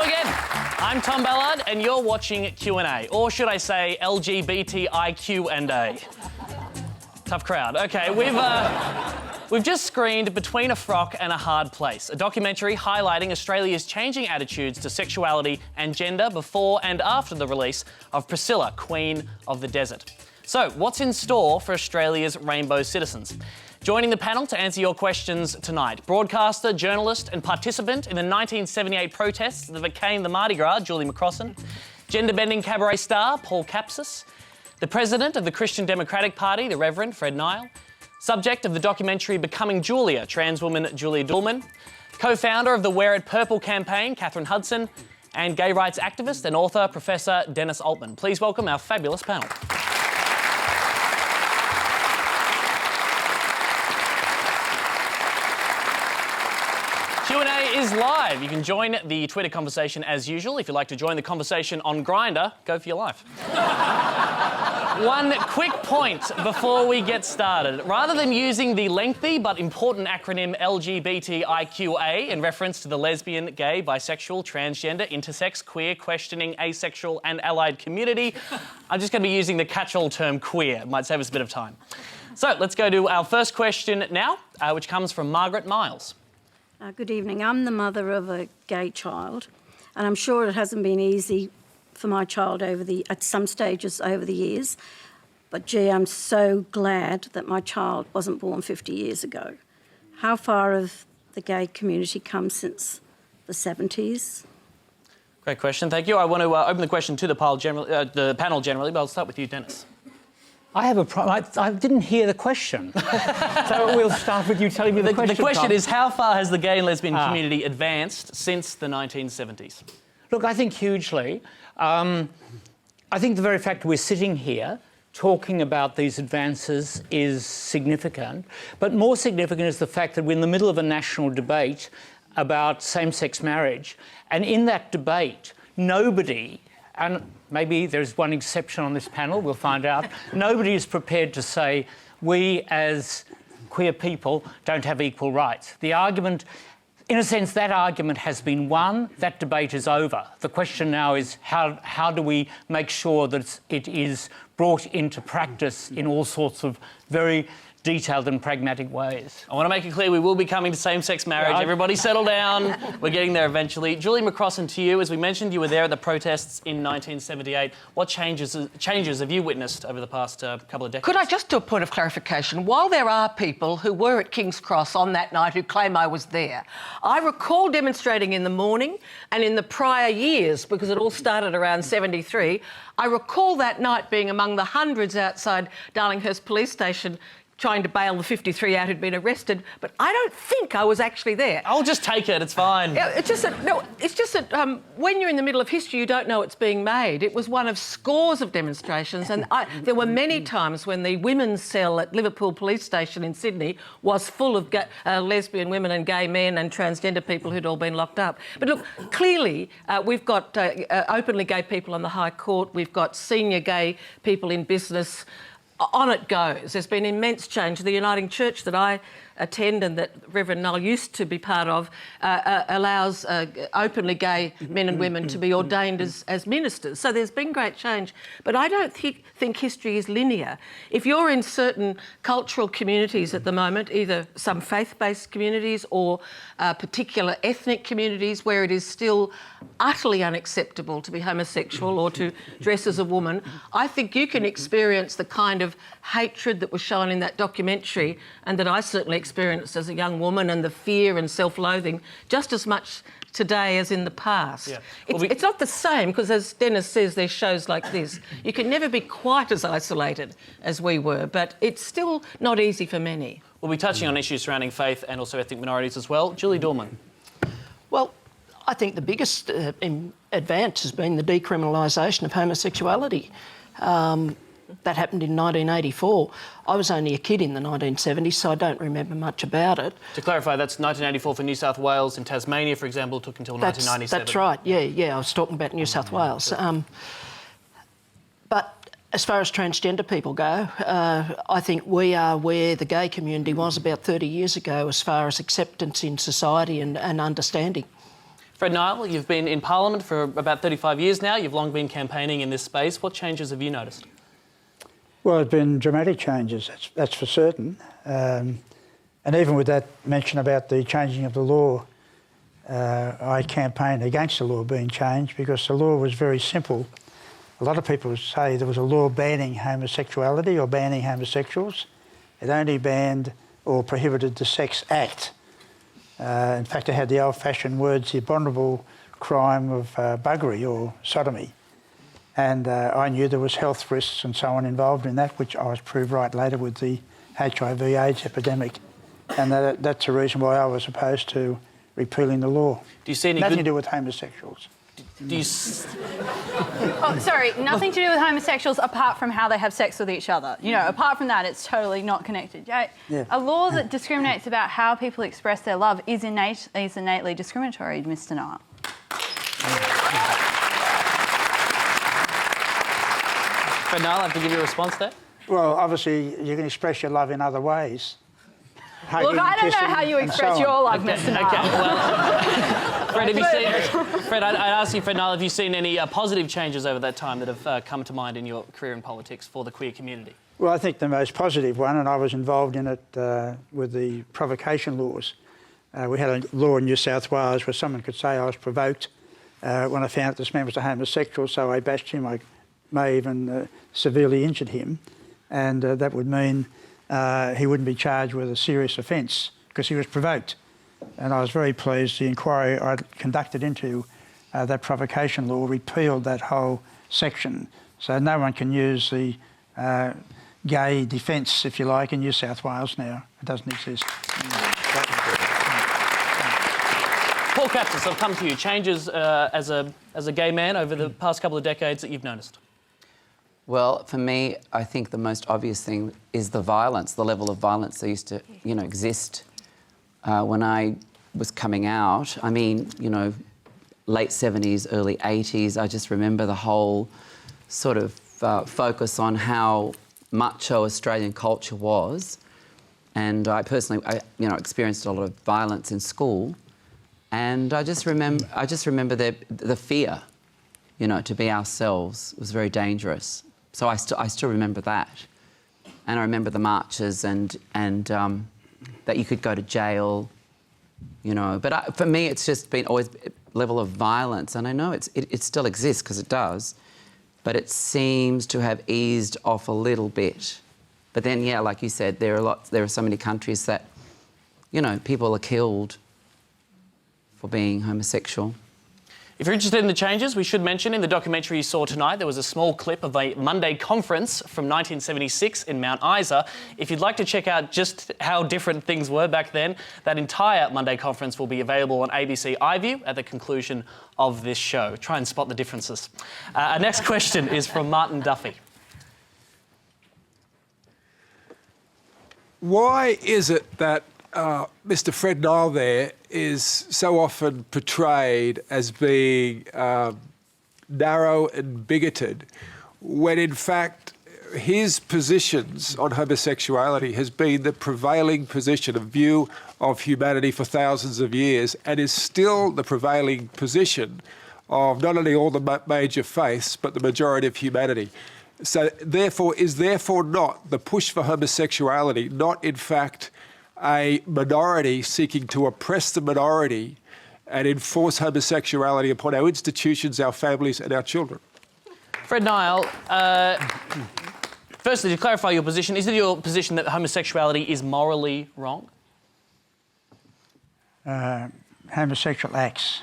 Hello again. I'm Tom Ballard, and you're watching Q&A, or should I say �LGBT-IQ&A. Tough crowd. OK, we've just screened Between a Frock and a Hard Place, a documentary highlighting Australia's changing attitudes to sexuality and gender before and after the release of Priscilla, Queen of the Desert. So, what's in store for Australia's rainbow citizens? Joining the panel to answer your questions tonight, broadcaster, journalist and participant in the 1978 protests that became the Mardi Gras, Julie McCrossin, gender-bending cabaret star, Paul Capsis, the president of the Christian Democratic Party, the Reverend Fred Nile, subject of the documentary Becoming Julia, trans woman Julia Doulmen, co-founder of the Wear It Purple campaign, Catherine Hudson, and gay rights activist and author, Professor Dennis Altman. Please welcome our fabulous panel. Q&A is live. You can join the Twitter conversation as usual. If you'd like to join the conversation on Grindr, go for your life. One quick point before we get started. Rather than using the lengthy but important acronym LGBTIQA in reference to the lesbian, gay, bisexual, transgender, intersex, queer, questioning, asexual and allied community, I'm just going to be using the catch-all term queer. It might save us a bit of time. So let's go to our first question now, which comes from Margaret Miles. Good evening. I'm the mother of a gay child, and I'm sure it hasn't been easy for my child at some stages over the years. But gee, I'm so glad that my child wasn't born 50 years ago. How far have the gay community come since the 70s? Great question, thank you. I want to open the question to the panel generally, but I'll start with you, Dennis. I have a problem. I didn't hear the question. So we'll start with you telling me the question. The question is, how far has the gay and lesbian community advanced since the 1970s? Look, I think hugely. I think the very fact we're sitting here talking about these advances is significant, but more significant is the fact that we're in the middle of a national debate about same-sex marriage, and in that debate, nobody, and maybe there's one exception on this panel, we'll find out, nobody is prepared to say we as queer people don't have equal rights. The argument, in a sense, that argument has been won, that debate is over. The question now is how do we make sure that it is brought into practice in all sorts of very detailed and pragmatic ways. I want to make it clear we will be coming to same-sex marriage. Everybody settle down. We're getting there eventually. Julie McCrossin, to you, as we mentioned, you were there at the protests in 1978. What changes have you witnessed over the past couple of decades? Could I just do a point of clarification? While there are people who were at King's Cross on that night who claim I was there, I recall demonstrating in the morning and in the prior years, because it all started around 73, I recall that night being among the hundreds outside Darlinghurst Police Station trying to bail the 53 out who'd been arrested, but I don't think I was actually there. I'll just take it, it's fine. Yeah, it's just that when you're in the middle of history, you don't know it's being made. It was one of scores of demonstrations, and there were many times when the women's cell at Liverpool Police Station in Sydney was full of lesbian women and gay men and transgender people who'd all been locked up. But look, clearly, we've got openly gay people on the High Court, we've got senior gay people in business. On it goes. There's been immense change. The Uniting Church that I attend and that Reverend Nile used to be part of allows openly gay men and women to be ordained as ministers. So there's been great change. But I don't think history is linear. If you're in certain cultural communities at the moment, either some faith-based communities or particular ethnic communities where it is still utterly unacceptable to be homosexual or to dress as a woman, I think you can experience the kind of hatred that was shown in that documentary and that I certainly experienced as a young woman, and the fear and self-loathing just as much today as in the past. Yeah. It's not the same, because as Dennis says, there's shows like this. You can never be quite as isolated as we were, but it's still not easy for many. We'll be touching on issues surrounding faith and also ethnic minorities as well. Julie Doulmen. Well, I think the biggest advance has been the decriminalisation of homosexuality. That happened in 1984. I was only a kid in the 1970s, so I don't remember much about it. To clarify, that's 1984 for New South Wales. In Tasmania, for example, it took until 1997. That's right, yeah, I was talking about New South Wales. But as far as transgender people go, I think we are where the gay community was about 30 years ago as far as acceptance in society and understanding. Fred Nile, you've been in Parliament for about 35 years now. You've long been campaigning in this space. What changes have you noticed? Well, there's been dramatic changes, that's for certain. And even with that mention about the changing of the law, I campaigned against the law being changed because the law was very simple. A lot of people say there was a law banning homosexuality or banning homosexuals. It only banned or prohibited the sex act. In fact, it had the old-fashioned words, the abominable crime of buggery or sodomy. And I knew there was health risks and so on involved in that, which I was proved right later with the HIV/AIDS epidemic. And that's the reason why I was opposed to repealing the law. Do you see any Nothing to do with homosexuals. Do you Oh, sorry, nothing to do with homosexuals apart from how they have sex with each other. You know, apart from that, it's totally not connected. Yeah. A law that discriminates about how people express their love is innately discriminatory, Mr. Nile. Fred Nile, I have to give you a response there? Well, obviously, you can express your love in other ways. Look, I don't know how you express your love, Mr. Nile. Okay, well, Fred, have you seen... Fred, I'd ask you, Fred Nile, have you seen any positive changes over that time that have come to mind in your career in politics for the queer community? Well, I think the most positive one, and I was involved in it with the provocation laws. We had a law in New South Wales where someone could say I was provoked when I found out this man was a homosexual, so I bashed him. I may even severely injured him, and that would mean he wouldn't be charged with a serious offence because he was provoked. And I was very pleased the inquiry I conducted into that provocation law repealed that whole section. So no one can use the gay defence, if you like, in New South Wales now. It doesn't exist. Paul Capsis, I'll come to you. Changes as a gay man over the past couple of decades that you've noticed? Well, for me, I think the most obvious thing is the violence, the level of violence that used to, exist when I was coming out. I mean, late 70s, early 80s, I just remember the whole sort of focus on how macho Australian culture was. And I personally, experienced a lot of violence in school. And I just remember the fear, to be ourselves was very dangerous. So I still remember that. And I remember the marches and that you could go to jail, But for me, it's just been always a level of violence. And I know it still exists because it does, but it seems to have eased off a little bit. But then, yeah, like you said, there are so many countries that, people are killed for being homosexual. If you're interested in the changes, we should mention in the documentary you saw tonight, there was a small clip of a Monday conference from 1976 in Mount Isa. If you'd like to check out just how different things were back then, that entire Monday conference will be available on ABC iView at the conclusion of this show. Try and spot the differences. Our next question is from Martin Duffy. Why is it that Mr. Fred Nile there is so often portrayed as being narrow and bigoted, when in fact his positions on homosexuality has been the prevailing position of view of humanity for thousands of years, and is still the prevailing position of not only all the major faiths, but the majority of humanity? So therefore, is not the push for homosexuality not in fact a minority seeking to oppress the minority and enforce homosexuality upon our institutions, our families and our children? Fred Nile, firstly, to clarify your position, is it your position that homosexuality is morally wrong? Homosexual acts.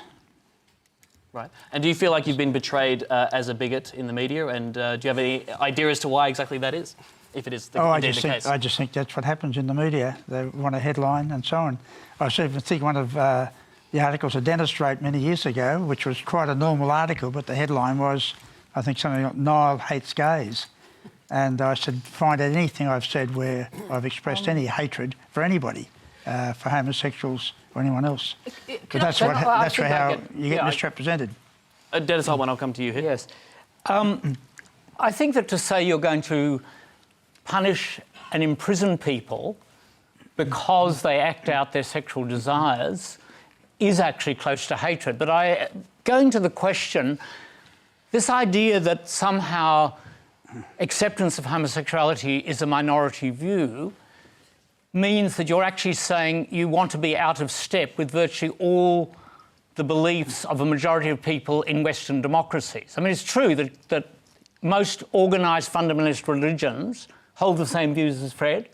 Right. And do you feel like you've been betrayed as a bigot in the media? And do you have any idea as to why exactly that is, if it is indeed the case? I just think that's what happens in the media. They want a headline and so on. I even think one of the articles that Dennis wrote many years ago, which was quite a normal article, but the headline was, I think, something like Nile hates gays. And I said, find out anything I've said where I've expressed any hatred for anybody, for homosexuals or anyone else. But that's how you get misrepresented. Dennis Altman, I'll come to you here. Yes. I think that to say you're going to punish and imprison people because they act out their sexual desires is actually close to hatred. But going to the question, this idea that somehow acceptance of homosexuality is a minority view means that you're actually saying you want to be out of step with virtually all the beliefs of a majority of people in Western democracies. I mean, it's true that most organised fundamentalist religions hold the same views as Fred,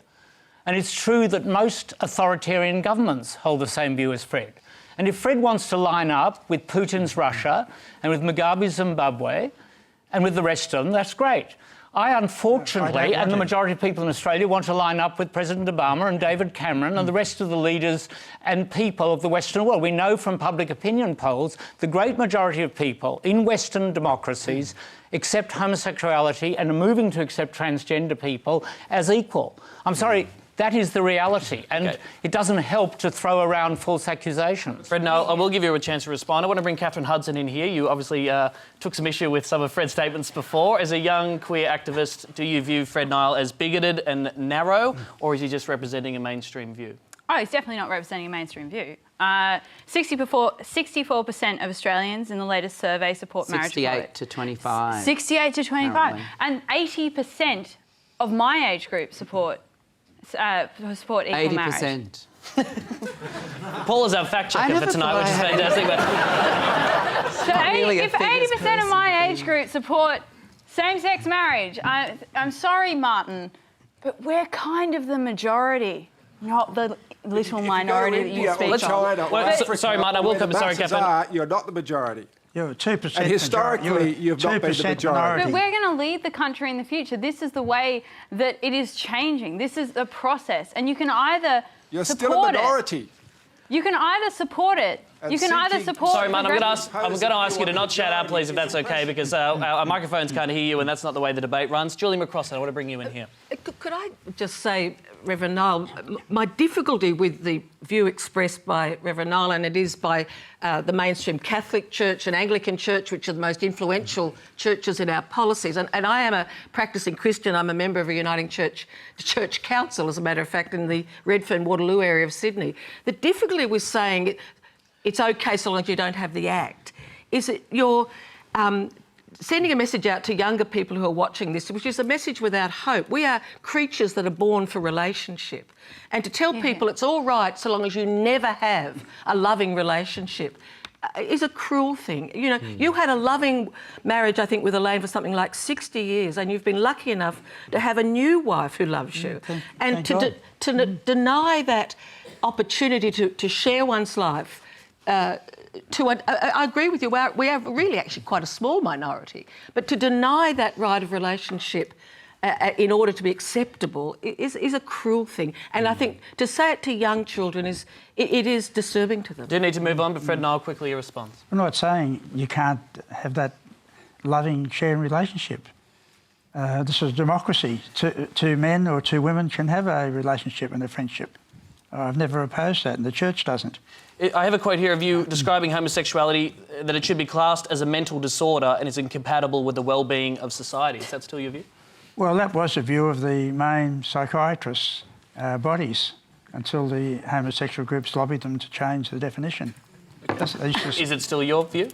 and it's true that most authoritarian governments hold the same view as Fred. And if Fred wants to line up with Putin's Russia and with Mugabe's Zimbabwe and with the rest of them, that's great. I, unfortunately, and the majority of people in Australia want to line up with President Obama and David Cameron and the rest of the leaders and people of the Western world. We know from public opinion polls the great majority of people in Western democracies accept homosexuality and are moving to accept transgender people as equal. I'm sorry, that is the reality, and it doesn't help to throw around false accusations. Fred, no, I will give you a chance to respond. I want to bring Catherine Hudson in here. You obviously took some issue with some of Fred's statements before. As a young queer activist, do you view Fred Nile as bigoted and narrow, or is he just representing a mainstream view? Oh, he's definitely not representing a mainstream view. 64% of Australians in the latest survey support marriage. 68 to 25. 68 to 25. Apparently. And 80% of my age group support equal marriage. 80%. Paula's our fact checker for tonight, which is fantastic. So if 80% of my age group support same-sex marriage, I'm sorry, Martin, but we're kind of the majority, not the little minority that you speak of. Sorry, Martin, I will come. Sorry, Catherine. You're not the majority. You're 2%. And historically, you've not been the majority. But we're going to lead the country in the future. This is the way that it is changing. This is the process. And you can either You're support still a minority. You can either support it. And you can either support... Sorry, Martin, I'm going to ask you to not shout out, please, if that's OK, because our microphones can't hear you and that's not the way the debate runs. Julie McCrossin, I want to bring you in here. Could I just say, Reverend Nile, my difficulty with the view expressed by Reverend Nile, and it is by the mainstream Catholic Church and Anglican Church, which are the most influential churches in our policies, and I am a practising Christian. I'm a member of a Uniting Church Council, as a matter of fact, in the Redfern-Waterloo area of Sydney. The difficulty with saying it's OK so long as you don't have the act is that you're sending a message out to younger people who are watching this, which is a message without hope. We are creatures that are born for relationship. And to tell people it's all right so long as you never have a loving relationship is a cruel thing. You know, you had a loving marriage, I think, with Elaine for something like 60 years, and you've been lucky enough to have a new wife who loves you. And to deny that opportunity to share one's life I agree with you, we are really actually quite a small minority, but to deny that right of relationship in order to be acceptable is a cruel thing. And I think to say it to young children is disturbing to them. Do need to move on, but Fred Nile, quickly your response. I'm not saying you can't have that loving, sharing relationship. This is democracy. Two men or two women can have a relationship and a friendship. I've never opposed that, and the church doesn't. I have a quote here of you describing homosexuality, that it should be classed as a mental disorder and is incompatible with the well-being of society. Is that still your view? Well, that was the view of the main psychiatrists' bodies until the homosexual groups lobbied them to change the definition. Is it still your view?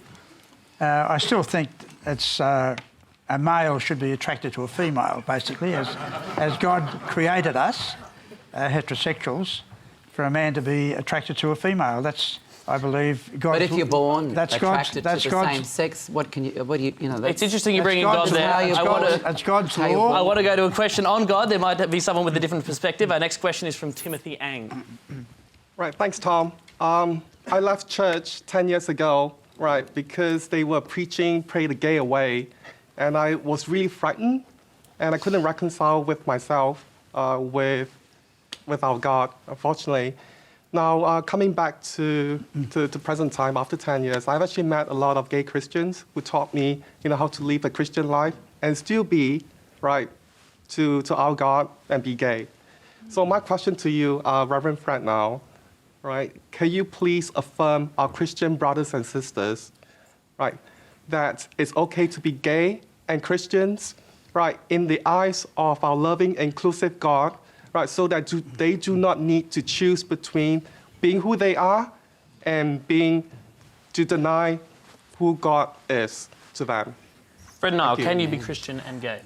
I still think it's a male should be attracted to a female, basically, as God created us, heterosexuals, for a man to be attracted to a female. That's, I believe, God's... But if you're born attracted to the God's, same sex, what do you know... It's interesting you bring in God there. That's God's law. I want to go to a question on God. There might be someone with a different perspective. Our next question is from Timothy Ang. Right, thanks, Tom. I left church 10 years ago, right, because they were preaching Pray the Gay Away, and I was really frightened, and I couldn't reconcile with myself, with our God, unfortunately. Now, coming back to present time, after 10 years, I've actually met a lot of gay Christians who taught me, how to live a Christian life and still be, right, to our God and be gay. So my question to you, Reverend Fred Nile, right, can you please affirm our Christian brothers and sisters, right, that it's okay to be gay and Christians, right, in the eyes of our loving, inclusive God, right, so that they do not need to choose between being who they are and to deny who God is to them. Fred Nile, Thank you. can you be Christian and gay?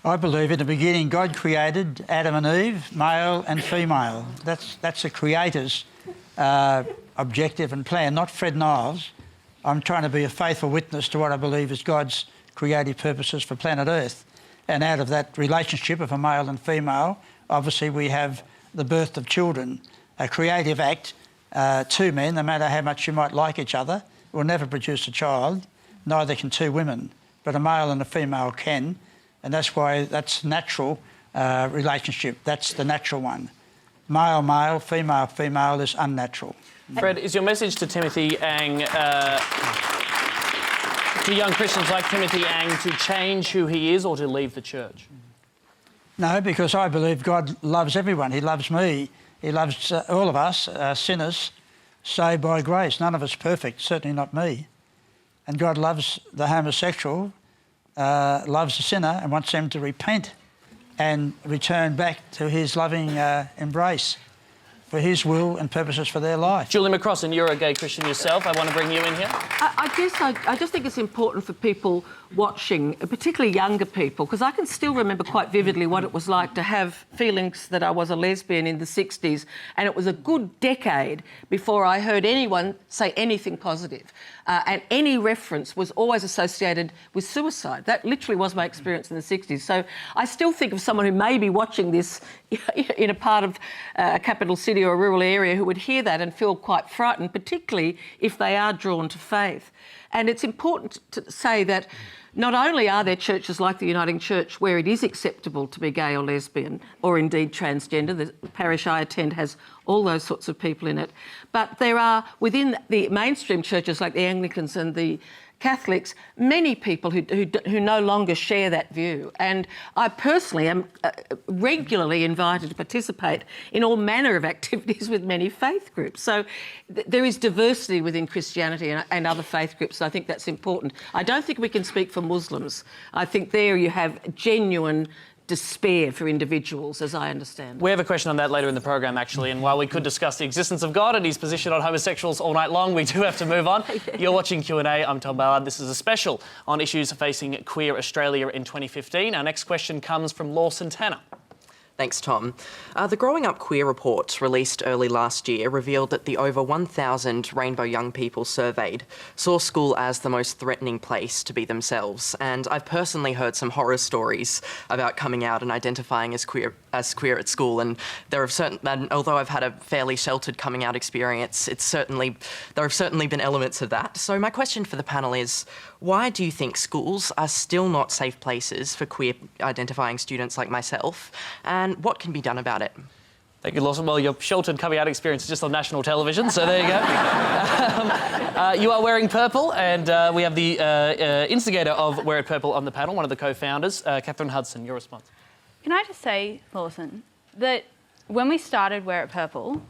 I believe in the beginning God created Adam and Eve, male and female. That's the Creator's objective and plan, not Fred Nile's. I'm trying to be a faithful witness to what I believe is God's creative purposes for planet Earth. And out of that relationship of a male and female, obviously we have the birth of children. A creative act, two men, no matter how much you might like each other, will never produce a child. Neither can two women, but a male and a female can. And that's why that's natural relationship. That's the natural one. Male, male, female, female is unnatural. Fred, is your message to Timothy Ang, to young Christians like Timothy Ang, to change who he is or to leave the church? No, because I believe God loves everyone. He loves me. He loves all of us, sinners, saved by grace. None of us perfect, certainly not me. And God loves the homosexual, loves the sinner and wants them to repent and return back to his loving embrace for his will and purposes for their life. Julie McCrossin, you're a gay Christian yourself. I want to bring you in here. I just think it's important for people watching, particularly younger people, because I can still remember quite vividly what it was like to have feelings that I was a lesbian in the 60s, and it was a good decade before I heard anyone say anything positive. And any reference was always associated with suicide. That literally was my experience in the 60s. So I still think of someone who may be watching this in a part of a capital city or a rural area who would hear that and feel quite frightened, particularly if they are drawn to faith. And it's important to say that not only are there churches like the Uniting Church where it is acceptable to be gay or lesbian or indeed transgender, the parish I attend has all those sorts of people in it, but there are within the mainstream churches like the Anglicans and the Catholics, many people who no longer share that view. And I personally am regularly invited to participate in all manner of activities with many faith groups. So there is diversity within Christianity and other faith groups. And I think that's important. I don't think we can speak for Muslims. I think there you have genuine despair for individuals, as I understand. We have a question on that later in the program, actually, and while we could discuss the existence of God and his position on homosexuals all night long, we do have to move on. You're watching Q&A. I'm Tom Ballard. This is a special on issues facing queer Australia in 2015. Our next question comes from Lawson Tanner. Thanks, Tom. The Growing Up Queer report, released early last year, revealed that the over 1,000 rainbow young people surveyed saw school as the most threatening place to be themselves. And I've personally heard some horror stories about coming out and identifying as queer at school. And although I've had a fairly sheltered coming out experience, there have certainly been elements of that. So my question for the panel is, why do you think schools are still not safe places for queer identifying students like myself? And what can be done about it? Thank you, Lawson. Well, your sheltered coming out experience is just on national television, so there you go. You are wearing purple, and we have the instigator of Wear It Purple on the panel, one of the co-founders, Catherine Hudson. Your response? Can I just say, Lawson, that when we started Wear It Purple,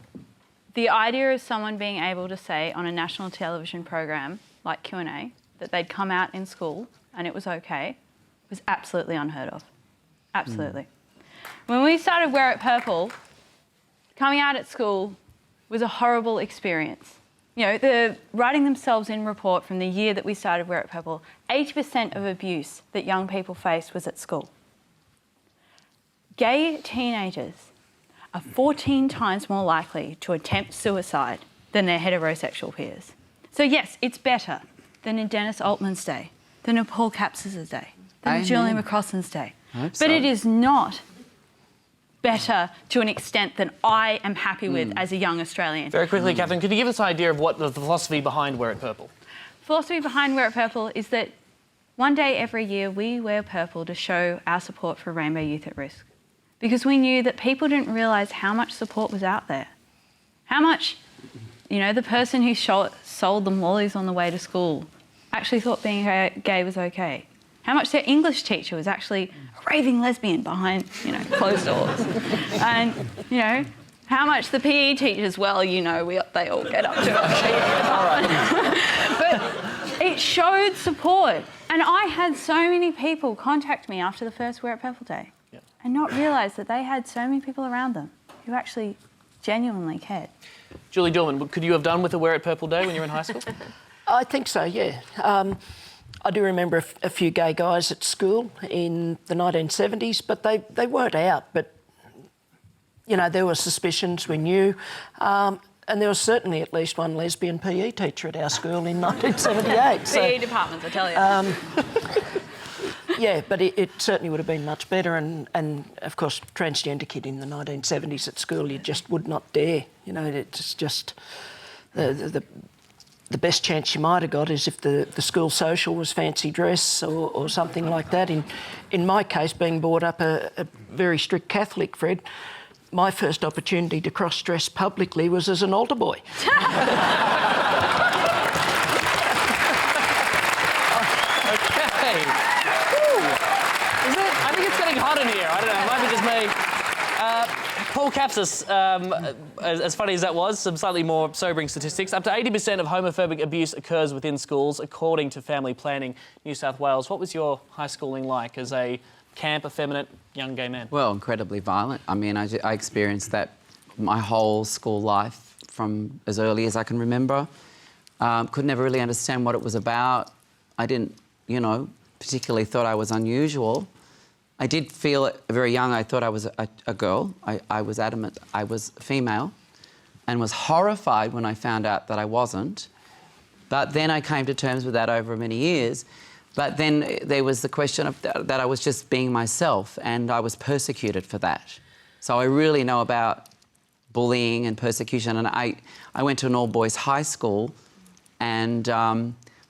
the idea of someone being able to say on a national television program like Q&A that they'd come out in school and it was okay was absolutely unheard of. Absolutely. When we started Wear It Purple, coming out at school was a horrible experience. You know, the writing themselves in report from the year that we started Wear It Purple, 80% of abuse that young people faced was at school. Gay teenagers are 14 times more likely to attempt suicide than their heterosexual peers. So yes, it's better than in Dennis Altman's day, than in Paul Capsis' day, than in Julie McCrossin's day. But it is not better to an extent than I am happy with as a young Australian. Very quickly, Catherine, could you give us an idea of what the philosophy behind Wear It Purple? The philosophy behind Wear It Purple is that one day every year we wear purple to show our support for rainbow youth at risk. Because we knew that people didn't realise how much support was out there. How much, the person who sold them lollies on the way to school actually thought being gay was okay. How much their English teacher was actually a raving lesbian behind, closed doors. And, how much the PE teachers, they all get up to it. But it showed support. And I had so many people contact me after the first Wear It Purple day and not realise that they had so many people around them who actually genuinely cared. Julie Doulmen, could you have done with a Wear It Purple Day when you were in high school? I think so, yeah. I do remember a few gay guys at school in the 1970s, but they weren't out. But, you know, there were suspicions, we knew. And there was certainly at least one lesbian PE teacher at our school in 1978. PE departments, I tell you. Yeah, but it certainly would have been much better. And of course, transgender kid in the 1970s at school, you just would not dare. You know, it's just the best chance you might have got is if the school social was fancy dress or something like that. In my case, being brought up a very strict Catholic, Fred, my first opportunity to cross-dress publicly was as an altar boy. Okay. I think it's getting hot in here. I don't know. It might be just me. Paul Capsis, as funny as that was, some slightly more sobering statistics. Up to 80% of homophobic abuse occurs within schools, according to Family Planning New South Wales. What was your high schooling like as a camp, effeminate, young gay man? Well, incredibly violent. I mean, I experienced that my whole school life from as early as I can remember. Could never really understand what it was about. I didn't, you know, particularly thought I was unusual. I did feel very young, I thought I was a girl. I was adamant I was female and was horrified when I found out that I wasn't. But then I came to terms with that over many years. But then there was the question of that I was just being myself, and I was persecuted for that. So I really know about bullying and persecution. And I went to an all-boys high school, and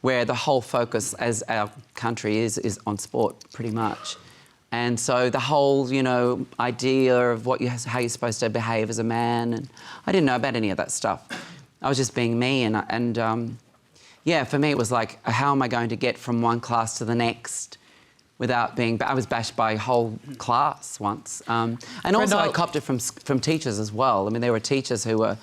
where the whole focus, as our country is on sport, pretty much. And so the whole, you know, idea of how you're supposed to behave as a man, and I didn't know about any of that stuff. I was just being me, and yeah, for me it was like, how am I going to get from one class to the next without being... I was bashed by a whole class once. And also I copped it from teachers as well. I mean, there were teachers who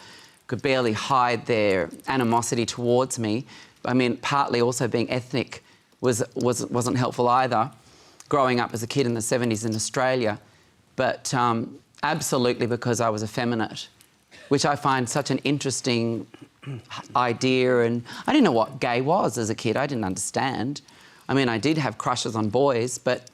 could barely hide their animosity towards me. I mean, partly also being ethnic wasn't helpful either, growing up as a kid in the 70s in Australia. But absolutely because I was effeminate, which I find such an interesting idea. And I didn't know what gay was as a kid. I didn't understand. I mean, I did have crushes on boys, but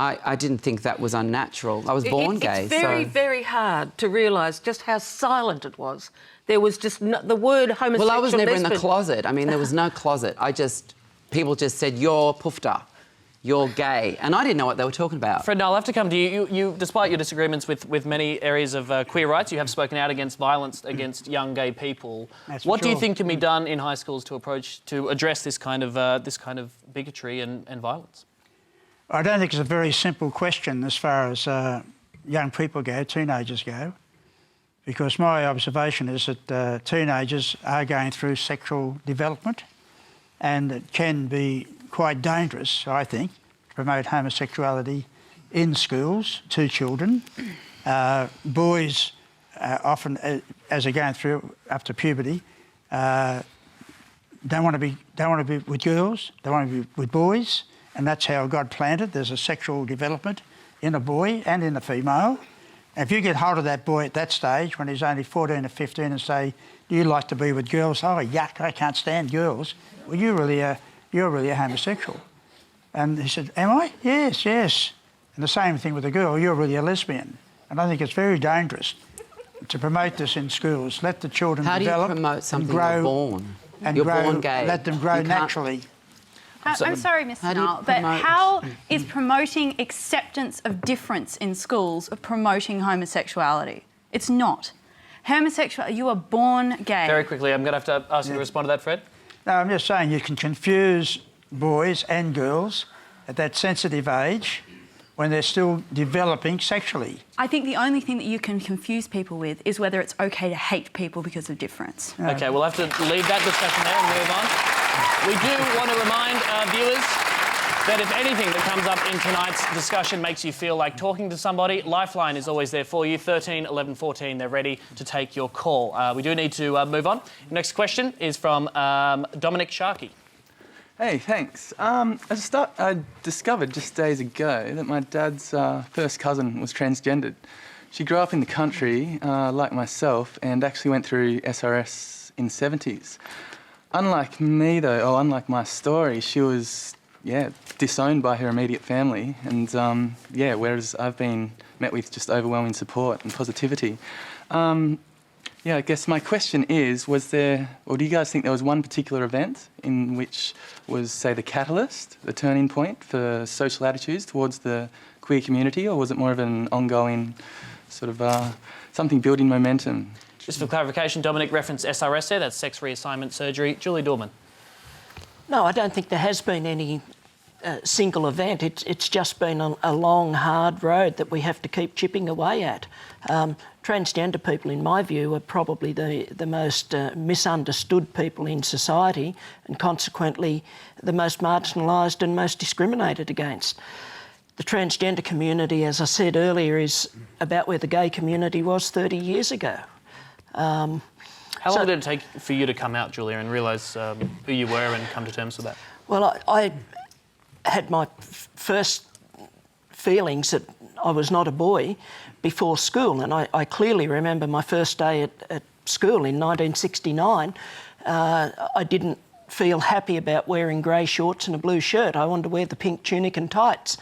I didn't think that was unnatural. I was born gay. It's very, very hard to realise just how silent it was. There was just the word homosexual. Well, I was never in the closet. I mean, there was no closet. People just said, you're poofta. You're gay. And I didn't know what they were talking about. Fred, I'll have to come to you. You despite your disagreements with many areas of queer rights, you have spoken out against violence against young gay people. What do you think can be done in high schools to address this kind of bigotry and violence? I don't think it's a very simple question as far as young people go, teenagers go, because my observation is that teenagers are going through sexual development, and it can be quite dangerous, I think, to promote homosexuality in schools to children. Boys often, as they're going through up to puberty, don't want to be with girls. They want to be with boys, and that's how God planned it. There's a sexual development in a boy and in a female. And if you get hold of that boy at that stage, when he's only 14 or 15, and say, "Do you like to be with girls?" "Oh, yuck! I can't stand girls." "Well, you're really a homosexual." And he said, "Am I?" "Yes, yes." And the same thing with a girl, "You're really a lesbian." And I think it's very dangerous to promote this in schools. Let the children develop. How do you promote something you're born? You're born gay. Let them grow naturally. I'm sorry, Mr. Nile, but how is promoting acceptance of difference in schools of promoting homosexuality? It's not. You are born gay. Very quickly, I'm going to have to ask you to respond to that, Fred. No, I'm just saying you can confuse boys and girls at that sensitive age when they're still developing sexually. I think the only thing that you can confuse people with is whether it's okay to hate people because of difference. OK, we'll have to leave that discussion there and move on. We do want to remind our viewers that if anything that comes up in tonight's discussion makes you feel like talking to somebody, Lifeline is always there for you. 13 11 14, they're ready to take your call. We do need to move on. The next question is from Dominic Sharkey. Hey, thanks. I discovered just days ago that my dad's first cousin was transgendered. She grew up in the country, like myself, and actually went through SRS in the 70s. Unlike me, though, or unlike my story, she was, disowned by her immediate family. And, whereas I've been met with just overwhelming support and positivity. I guess my question is, was there, or do you guys think there was one particular event in which was, say, the catalyst, the turning point for social attitudes towards the queer community, or was it more of an ongoing sort of something building momentum? Just for clarification, Dominic referenced SRS there, that's sex reassignment surgery. Julie Doulmen. No, I don't think there has been any single event. It's just been a long, hard road that we have to keep chipping away at. Transgender people, in my view, are probably the most misunderstood people in society, and consequently the most marginalised and most discriminated against. The transgender community, as I said earlier, is about where the gay community was 30 years ago. How long did it take for you to come out, Julia, and realise who you were and come to terms with that? Well, I had my first feelings that I was not a boy before school, and I clearly remember my first day at school in 1969. I didn't feel happy about wearing grey shorts and a blue shirt. I wanted to wear the pink tunic and tights.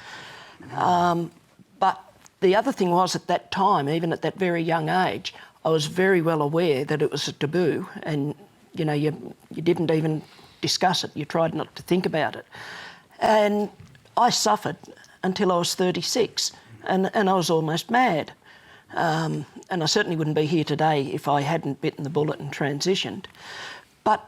But the other thing was, at that time, even at that very young age, I was very well aware that it was a taboo, and you didn't even discuss it. You tried not to think about it. And I suffered until I was 36, and I was almost mad. And I certainly wouldn't be here today if I hadn't bitten the bullet and transitioned. But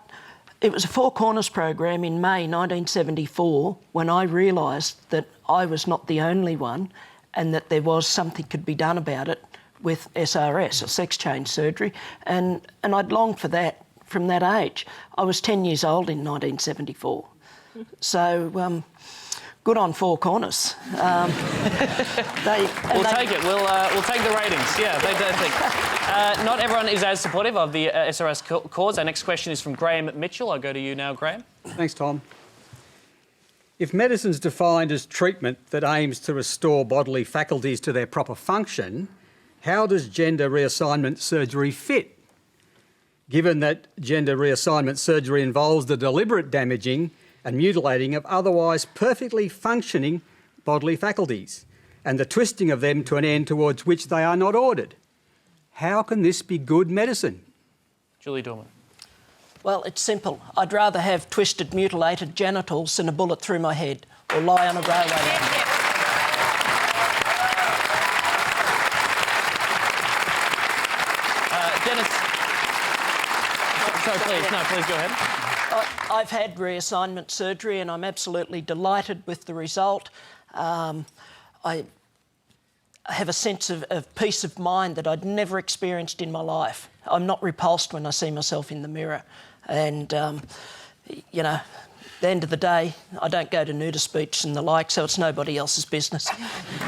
it was a Four Corners program in May 1974 when I realised that I was not the only one, and that there was something could be done about it with SRS, or sex change surgery, and I'd longed for that from that age. I was 10 years old in 1974. So, good on Four Corners. We'll take it. We'll take the ratings. Yeah, they think. Not everyone is as supportive of the SRS cause. Our next question is from Graham Mitchell. I'll go to you now, Graham. Thanks, Tom. If medicine's defined as treatment that aims to restore bodily faculties to their proper function, how does gender reassignment surgery fit? Given that gender reassignment surgery involves the deliberate damaging and mutilating of otherwise perfectly functioning bodily faculties and the twisting of them to an end towards which they are not ordered. How can this be good medicine? Julie Doulmen. Well, it's simple. I'd rather have twisted, mutilated genitals than a bullet through my head or lie on a railway line. Dennis. Sorry, please. No, please go ahead. I've had reassignment surgery and I'm absolutely delighted with the result. I have a sense of peace of mind that I'd never experienced in my life. I'm not repulsed when I see myself in the mirror. And, at the end of the day, I don't go to nudist beaches and the like, so it's nobody else's business.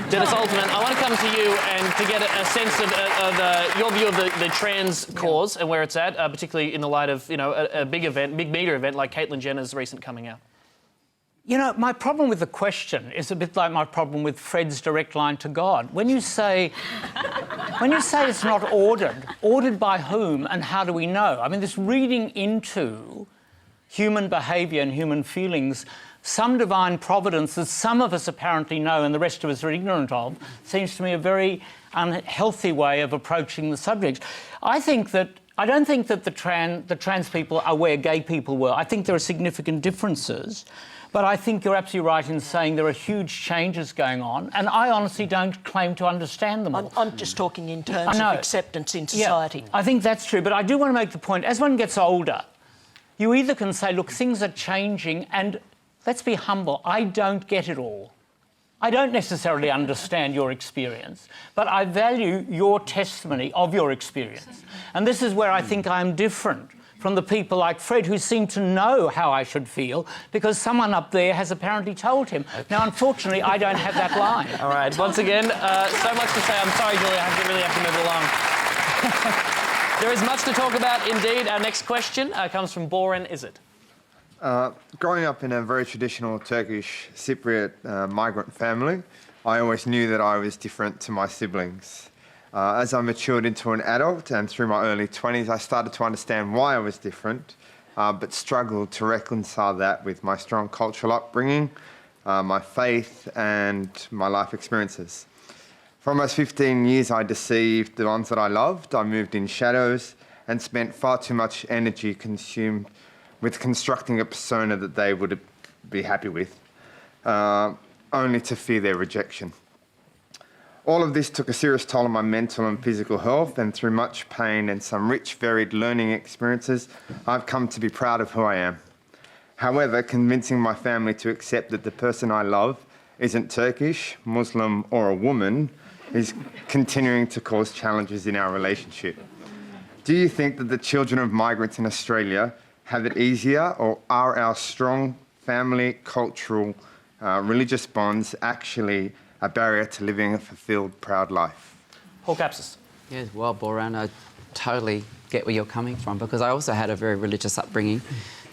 Dennis Altman, I want to come to you and to get a sense of your view of the trans cause and where it's at, particularly in the light of, a big media event like Caitlyn Jenner's recent coming out. My problem with the question is a bit like my problem with Fred's direct line to God. When you say it's not ordered by whom and how do we know? I mean, this reading into human behaviour and human feelings, some divine providence that some of us apparently know and the rest of us are ignorant of, seems to me a very unhealthy way of approaching the subject. I don't think that the trans people are where gay people were. I think there are significant differences. But I think you're absolutely right in saying there are huge changes going on, and I honestly don't claim to understand them all. I'm just talking in terms of acceptance in society. Yeah, I think that's true, but I do want to make the point, as one gets older, you either can say, look, things are changing, and let's be humble, I don't get it all. I don't necessarily understand your experience, but I value your testimony of your experience. And this is where I think I'm different from the people like Fred who seem to know how I should feel because someone up there has apparently told him. Now, unfortunately, I don't have that line. All right, once again, so much to say. I'm sorry, Julia, I really have to move along. There is much to talk about indeed. Our next question comes from Boran Izzet. Growing up in a very traditional Turkish Cypriot migrant family, I always knew that I was different to my siblings. As I matured into an adult and through my early 20s, I started to understand why I was different, but struggled to reconcile that with my strong cultural upbringing, my faith, and my life experiences. For almost 15 years, I deceived the ones that I loved. I moved in shadows and spent far too much energy consumed with constructing a persona that they would be happy with, only to fear their rejection. All of this took a serious toll on my mental and physical health, and through much pain and some rich, varied learning experiences, I've come to be proud of who I am. However, convincing my family to accept that the person I love isn't Turkish, Muslim, or a woman is continuing to cause challenges in our relationship. Do you think that the children of migrants in Australia have it easier, or are our strong family, cultural, religious bonds actually a barrier to living a fulfilled, proud life? Paul Capsis. Yes, well, Boran, I totally get where you're coming from, because I also had a very religious upbringing,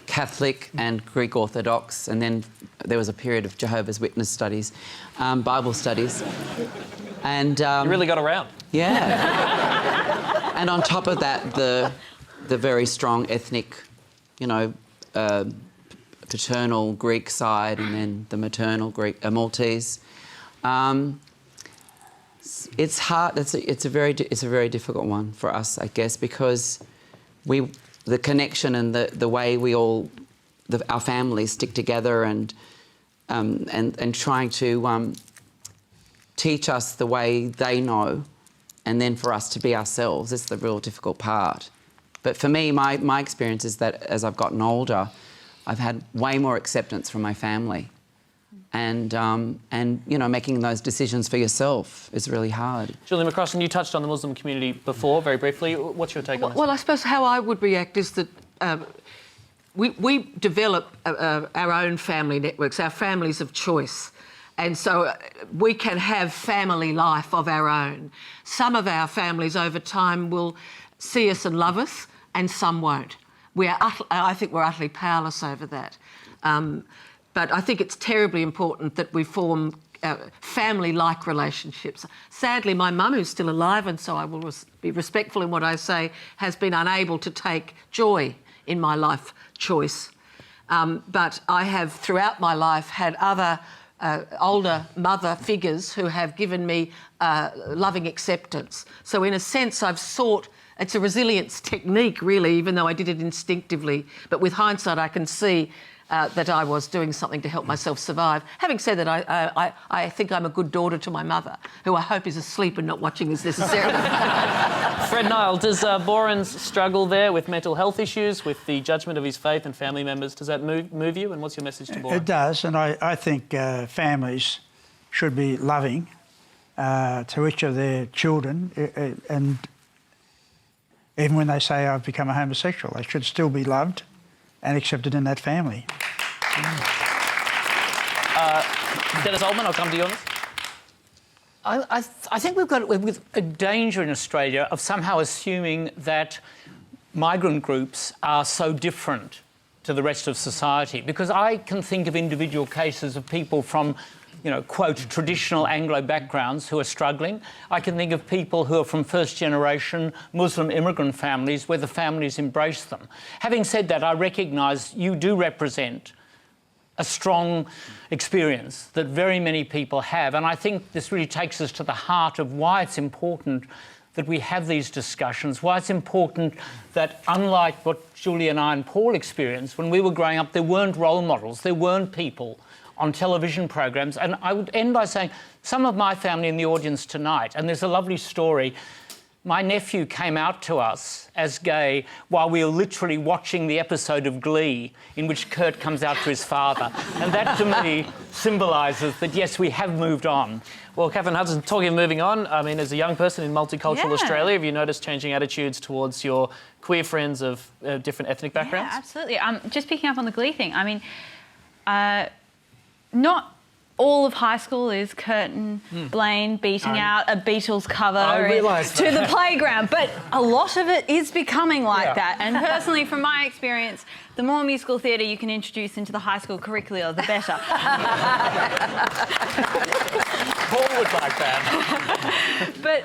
Catholic and Greek Orthodox, and then there was a period of Jehovah's Witness studies, Bible studies. And you really got around. Yeah. And on top of that, the very strong ethnic, paternal Greek side, and then the maternal Greek Maltese. It's hard. It's a very difficult one for us, I guess, because the connection and the way we all, our families stick together and trying to teach us the way they know, and then for us to be ourselves is the real difficult part. But for me, my experience is that as I've gotten older, I've had way more acceptance from my family. And making those decisions for yourself is really hard. Julie McCrossin, you touched on the Muslim community before, very briefly. What's your take on this? Well, I suppose how I would react is that we develop our own family networks, our families of choice. And so we can have family life of our own. Some of our families over time will see us and love us, and some won't. I think we're utterly powerless over that. But I think it's terribly important that we form family-like relationships. Sadly, my mum, who's still alive, and so I will be respectful in what I say, has been unable to take joy in my life choice. But I have, throughout my life, had other older mother figures who have given me loving acceptance. So in a sense, I've sought, it's a resilience technique, really, even though I did it instinctively. But with hindsight, I can see that I was doing something to help myself survive. Having said that, I think I'm a good daughter to my mother, who I hope is asleep and not watching this necessarily. Fred Nile, does Boran's struggle there with mental health issues, with the judgment of his faith and family members, does that move you? And what's your message to Boran? It does, and I think families should be loving to each of their children, and even when they say I've become a homosexual, they should still be loved and accepted in that family. Dennis Altman, I'll come to you on this. I think we've got a danger in Australia of somehow assuming that migrant groups are so different to the rest of society, because I can think of individual cases of people from, quote, traditional Anglo backgrounds who are struggling. I can think of people who are from first-generation Muslim immigrant families where the families embrace them. Having said that, I recognise you do represent a strong experience that very many people have, and I think this really takes us to the heart of why it's important that we have these discussions, why it's important that, unlike what Julie and I and Paul experienced, when we were growing up, there weren't role models, there weren't people on television programs. And I would end by saying some of my family in the audience tonight, and there's a lovely story. My nephew came out to us as gay while we were literally watching the episode of Glee in which Kurt comes out to his father. And that, to me, symbolises that, yes, we have moved on. Well, Catherine Hudson, talking of moving on, I mean, as a young person in multicultural Australia, have you noticed changing attitudes towards your queer friends of different ethnic backgrounds? Yeah, absolutely. Just picking up on the Glee thing, I mean, not all of high school is Kurt and Blaine beating out a Beatles cover to the playground, but a lot of it is becoming like that. And personally, from my experience, the more musical theatre you can introduce into the high school curricula, the better. Paul would like that. But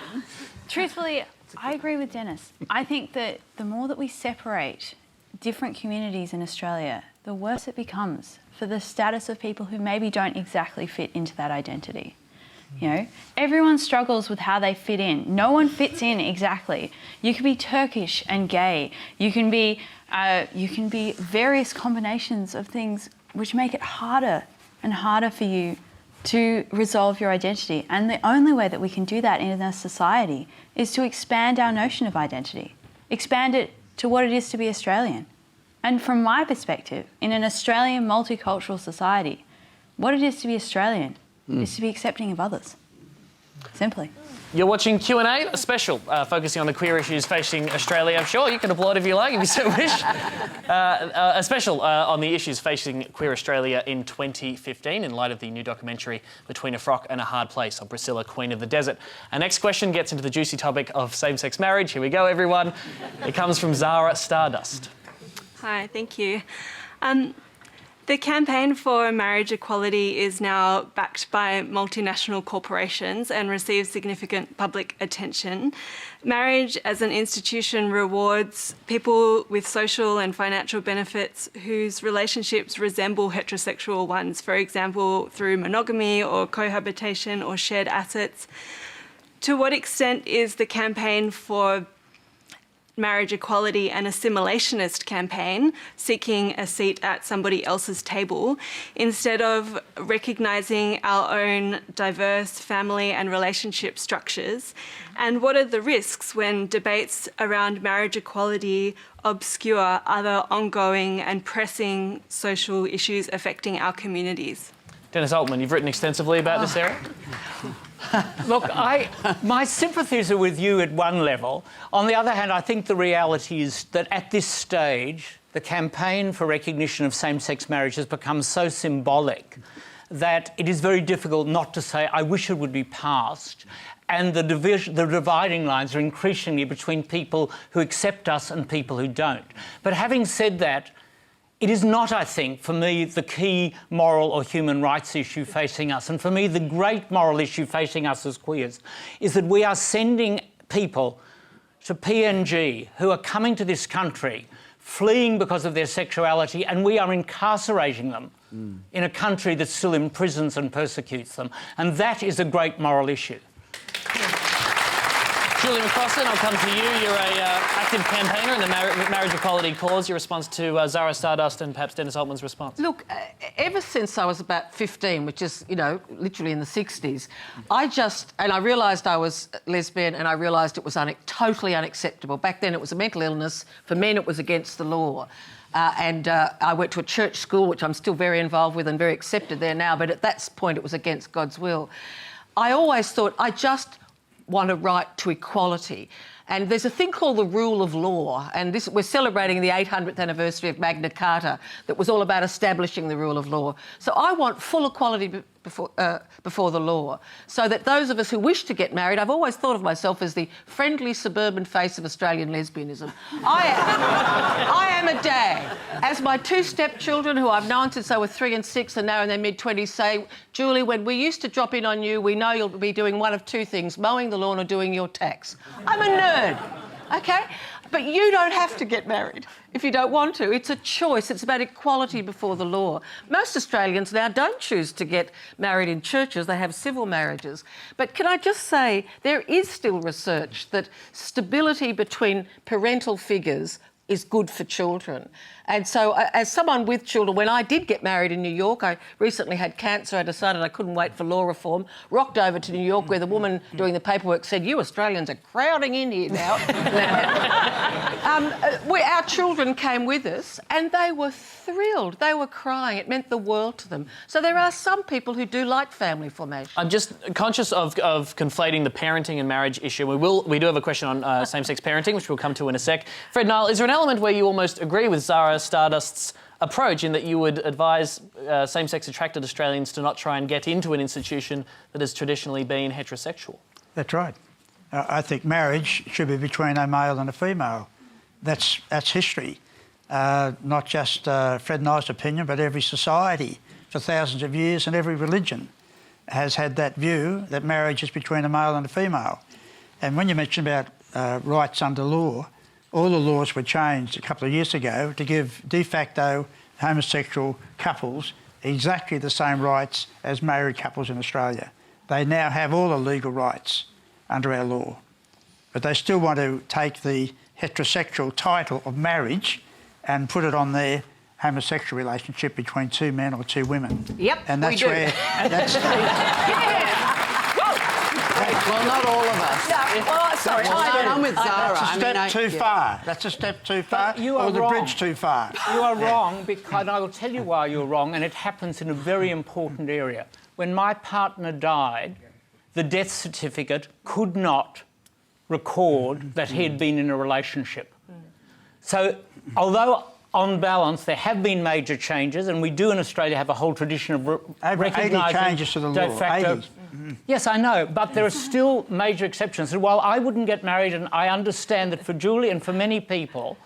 Truthfully, I agree with Dennis. I think that the more that we separate different communities in Australia, the worse it becomes for the status of people who maybe don't exactly fit into that identity. You know, everyone struggles with how they fit in. No one fits in exactly. You can be Turkish and gay. You can be various combinations of things which make it harder and harder for you to resolve your identity. And the only way that we can do that in a society is to expand our notion of identity, expand it to what it is to be Australian. And from my perspective, in an Australian multicultural society, what it is to be Australian is to be accepting of others. Simply. You're watching Q&A, a special focusing on the queer issues facing Australia. I'm sure you can applaud if you like, if you so wish. A special on the issues facing queer Australia in 2015 in light of the new documentary Between a Frock and a Hard Place on Priscilla Queen of the Desert. Our next question gets into the juicy topic of same-sex marriage. Here we go, everyone. It comes from Zara Stardust. Hi, thank you. The campaign for marriage equality is now backed by multinational corporations and receives significant public attention. Marriage as an institution rewards people with social and financial benefits whose relationships resemble heterosexual ones, for example, through monogamy or cohabitation or shared assets. To what extent is the campaign for marriage equality an assimilationist campaign seeking a seat at somebody else's table instead of recognising our own diverse family and relationship structures? And what are the risks when debates around marriage equality obscure other ongoing and pressing social issues affecting our communities? Dennis Altman, you've written extensively about this area. Look, my sympathies are with you at one level. On the other hand, I think the reality is that at this stage, the campaign for recognition of same-sex marriage has become so symbolic that it is very difficult not to say, I wish it would be passed. And the dividing lines are increasingly between people who accept us and people who don't. But having said that, it is not, I think, for me, the key moral or human rights issue facing us. And for me, the great moral issue facing us as queers is that we are sending people to PNG who are coming to this country, fleeing because of their sexuality, and we are incarcerating them in a country that still imprisons and persecutes them. And that is a great moral issue. Julie McCrossin, I'll come to you. You're an active campaigner in the marriage equality cause. Your response to Zara Stardust and perhaps Dennis Altman's response? Look, ever since I was about 15, which is, you know, literally in the 60s, I realised I was lesbian and I realised it was totally unacceptable. Back then it was a mental illness. For men it was against the law. I went to a church school, which I'm still very involved with and very accepted there now, but at that point it was against God's will. I always thought I just want a right to equality. And there's a thing called the rule of law, and we're celebrating the 800th anniversary of Magna Carta that was all about establishing the rule of law. So I want full equality before the law, so that those of us who wish to get married, I've always thought of myself as the friendly suburban face of Australian lesbianism. I am a dad. As my two stepchildren, who I've known since they were 3 and 6 and now in their mid-20s, say, Julie, when we used to drop in on you, we know you'll be doing one of two things, mowing the lawn or doing your tax. I'm a nerd, OK? But you don't have to get married if you don't want to. It's a choice. It's about equality before the law. Most Australians now don't choose to get married in churches. They have civil marriages. But can I just say, there is still research that stability between parental figures is good for children. And so as someone with children, when I did get married in New York, I recently had cancer, I decided I couldn't wait for law reform, rocked over to New York where the woman doing the paperwork said, you Australians are crowding in here now. Our children came with us and they were thrilled. They were crying. It meant the world to them. So there are some people who do like family formation. I'm just conscious of conflating the parenting and marriage issue. We do have a question on same-sex parenting, which we'll come to in a sec. Fred Nile, is there an element where you almost agree with Zara Stardust's approach in that you would advise same-sex attracted Australians to not try and get into an institution that has traditionally been heterosexual? That's right. I think marriage should be between a male and a female. That's history. Not just Fred Nile's opinion, but every society for thousands of years and every religion has had that view that marriage is between a male and a female. And when you mentioned about rights under law, all the laws were changed a couple of years ago to give de facto homosexual couples exactly the same rights as married couples in Australia. They now have all the legal rights under our law. But they still want to take the heterosexual title of marriage and put it on their homosexual relationship between two men or two women. Yep, and that's we do. where that's Well, not all of us. No, well, sorry, I'm with Zara. That's a step too far. That's a step too far. You are or the wrong. bridge too far. You are wrong, because I will tell you why you're wrong, and it happens in a very important area. When my partner died, the death certificate could not record that he had been in a relationship. So, although on balance there have been major changes, and we do in Australia have a whole tradition of recognising 80 changes to the de law. facto. 80. Yes, I know, but there are still major exceptions. And while I wouldn't get married, and I understand that for Julie and for many people,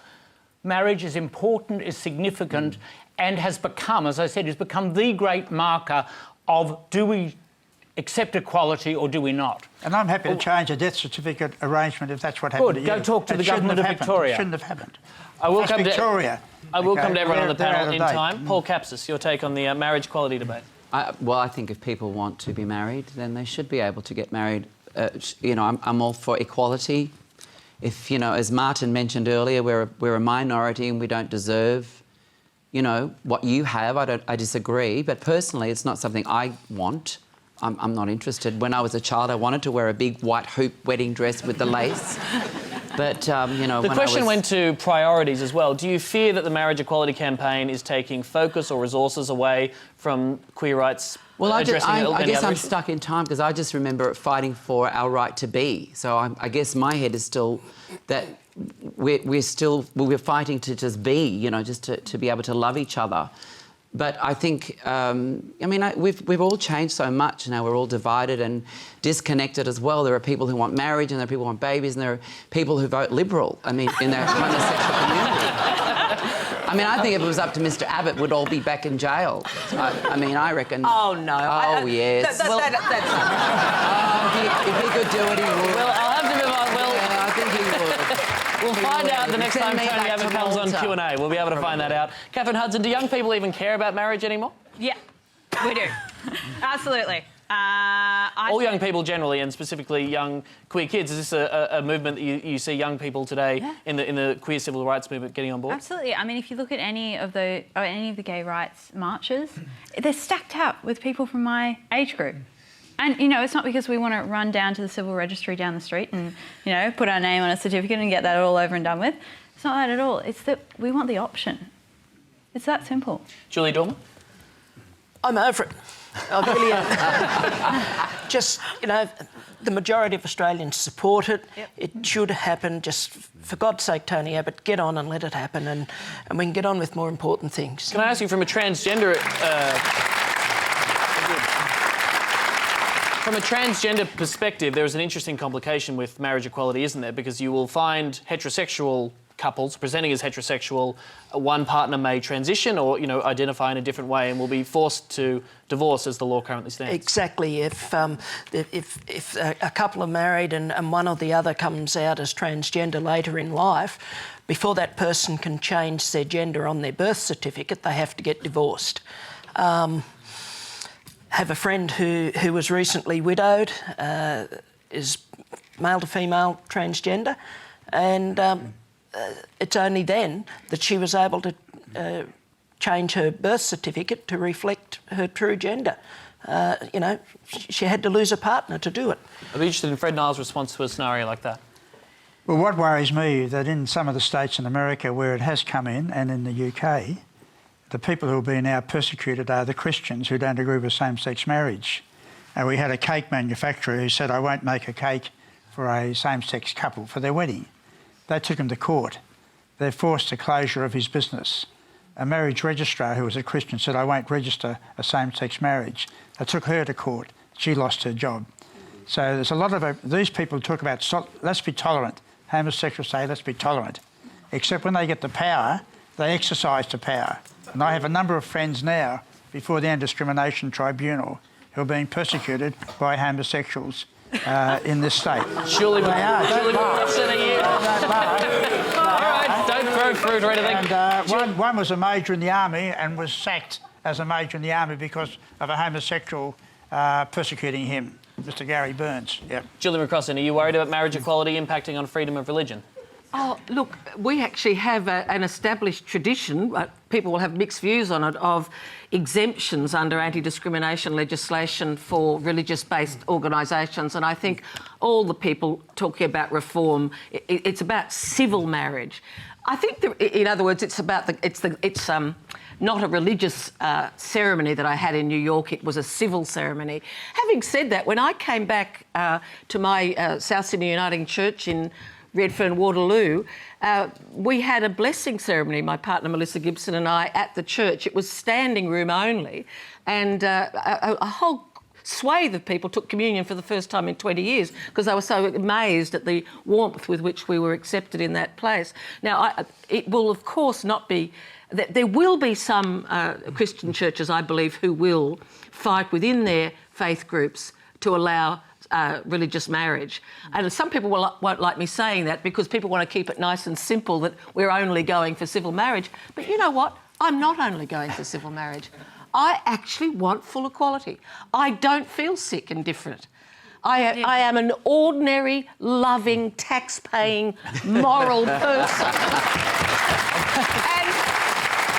marriage is important, is significant, and has become, as I said, has become the great marker of do we accept equality or do we not? And I'm happy to change a death certificate arrangement if that's what happened to you. Go talk to the government of Victoria. It shouldn't have happened. I will That's come Victoria. I will come to everyone on the They're out panel of in date. time. Paul Capsis, your take on the marriage equality debate. Well, I think if people want to be married, then they should be able to get married. You know, I'm all for equality. If, you know, as Martin mentioned earlier, we're a minority and we don't deserve, you know, what you have. I disagree, but personally, it's not something I want. I'm not interested. When I was a child, I wanted to wear a big white hoop wedding dress with the lace. But, you know, the question went to priorities as well. Do you fear that the marriage equality campaign is taking focus or resources away from queer rights? Well, I guess I'm issues? stuck in time because I just remember fighting for our right to be. So I guess my head is still that we're fighting to just be, you know, just to be able to love each other. But I think, I mean, we've all changed so much now. We're all divided and disconnected as well. There are people who want marriage and there are people who want babies and there are people who vote Liberal, I mean, in their homosexual community. I mean, I think if it was up to Mr Abbott, we'd all be back in jail. I mean, I reckon... Oh, no. Oh, yes. If he could do it, he would. Well, I'll have to move on. Well, yeah, I think he would. We'll find out the next Send time me Tony back Abbott to comes on Malta. Q&A. We'll be able to find that out. Catherine Hudson, do young people even care about marriage anymore? Yeah, we do. Absolutely. All young people generally, and specifically young queer kids. Is this a movement that you see young people today in the queer civil rights movement getting on board? Absolutely. I mean, if you look at any of the gay rights marches, they're stacked up with people from my age group. And, you know, it's not because we want to run down to the civil registry down the street and, you know, put our name on a certificate and get that all over and done with. It's not that at all. It's that we want the option. It's that simple. Julie Doulmen? I'm over it. I really am. Just, you know, the majority of Australians support it. Yep. It should happen. Just, for God's sake, Tony Abbott, get on and let it happen and we can get on with more important things. Can I ask you, from a transgender... From a transgender perspective, there is an interesting complication with marriage equality, isn't there? Because you will find heterosexual couples presenting as heterosexual, one partner may transition or, you know, identify in a different way and will be forced to divorce as the law currently stands. Exactly. If a couple are married and one or the other comes out as transgender later in life, before that person can change their gender on their birth certificate, they have to get divorced. Have a friend who was recently widowed, is male to female transgender, and it's only then that she was able to change her birth certificate to reflect her true gender. You know, she had to lose a partner to do it. I'd be interested in Fred Nile's response to a scenario like that. Well, what worries me is that in some of the states in America where it has come in, and in the UK, the people who are being now persecuted are the Christians who don't agree with same-sex marriage. And we had a cake manufacturer who said, I won't make a cake for a same-sex couple for their wedding. They took him to court. They forced the closure of his business. A marriage registrar who was a Christian said, I won't register a same-sex marriage. They took her to court. She lost her job. So there's a lot of... These people talk about, let's be tolerant. Homosexuals say, let's be tolerant. Except when they get the power, they exercise the power. And I have a number of friends now before the Anti-Discrimination Tribunal who are being persecuted by homosexuals in this state. Julie They are. Julie Don't laugh. McCrossin, are you? All right, don't throw fruit or anything. And one was a major in the army and was sacked as a major in the army because of a homosexual persecuting him, Mr. Gary Burns. Yep. Julie McCrossin, are you worried about marriage equality impacting on freedom of religion? Oh, look, we actually have an established tradition, people will have mixed views on it, of exemptions under anti-discrimination legislation for religious-based organisations, and I think all the people talking about reform, it's about civil marriage. I think, in other words, it's about it's not a religious ceremony that I had in New York, it was a civil ceremony. Having said that, when I came back to my South Sydney Uniting Church in Redfern, Waterloo, we had a blessing ceremony, my partner Melissa Gibson and I, at the church. It was standing room only, and a whole swathe of people took communion for the first time in 20 years because they were so amazed at the warmth with which we were accepted in that place. Now, it will, of course, not be... There will be some Christian churches, I believe, who will fight within their faith groups to allow religious marriage. And some people won't like me saying that because people want to keep it nice and simple that we're only going for civil marriage. But you know what? I'm not only going for civil marriage. I actually want full equality. I don't feel sick and different. I am an ordinary, loving, tax-paying, moral person. And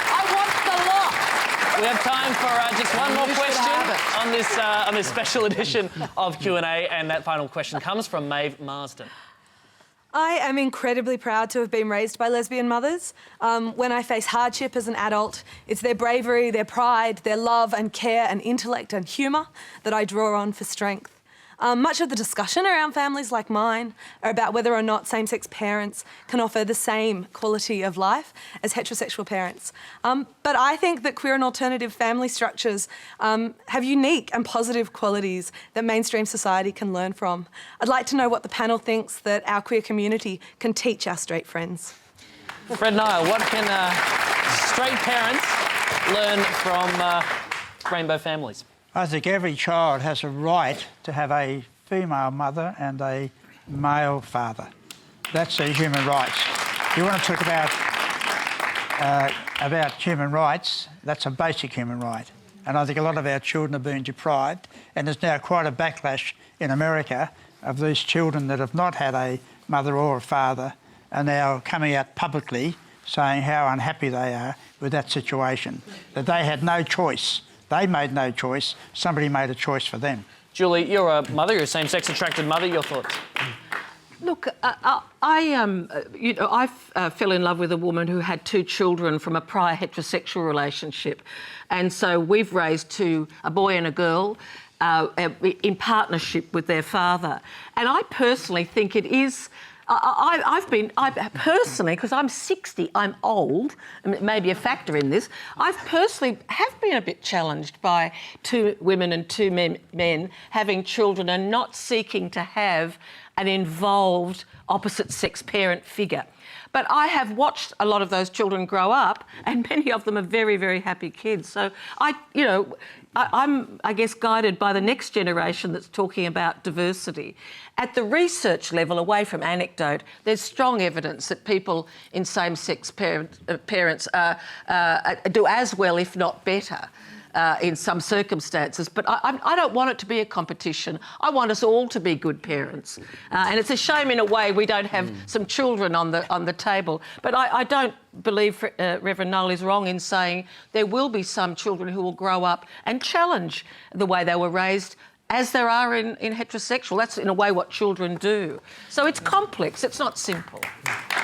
I want the lot. We have time for just one more question on this special edition of Q&A, and that final question comes from Maeve Marsden. I am incredibly proud to have been raised by lesbian mothers. When I face hardship as an adult, it's their bravery, their pride, their love and care and intellect and humour that I draw on for strength. Much of the discussion around families like mine are about whether or not same-sex parents can offer the same quality of life as heterosexual parents. But I think that queer and alternative family structures have unique and positive qualities that mainstream society can learn from. I'd like to know what the panel thinks that our queer community can teach our straight friends. Fred Nile, what can straight parents learn from rainbow families? I think every child has a right to have a female mother and a male father. That's their human rights. If you want to talk about human rights, that's a basic human right. And I think a lot of our children are being deprived, and there's now quite a backlash in America of these children that have not had a mother or a father are now coming out publicly saying how unhappy they are with that situation, that they had no choice. They made no choice. Somebody made a choice for them. Julie, you're a mother. You're a same-sex attracted mother. Your thoughts? Look, I fell in love with a woman who had 2 children from a prior heterosexual relationship, and so we've raised a boy and a girl in partnership with their father. And I personally think it is. I personally, because I'm 60, I'm old, and it may be a factor in this, I personally have been a bit challenged by 2 women and 2 men having children and not seeking to have an involved opposite-sex parent figure. But I have watched a lot of those children grow up, and many of them are very, very happy kids. So I'm, I guess, guided by the next generation that's talking about diversity. At the research level, away from anecdote, there's strong evidence that people in same-sex parents do as well, if not better, in some circumstances. But I don't want it to be a competition. I want us all to be good parents. And it's a shame, in a way, we don't have some children on the table. But I don't believe Reverend Nile is wrong in saying there will be some children who will grow up and challenge the way they were raised, as there are in heterosexual. That's, in a way, what children do. So it's complex, it's not simple.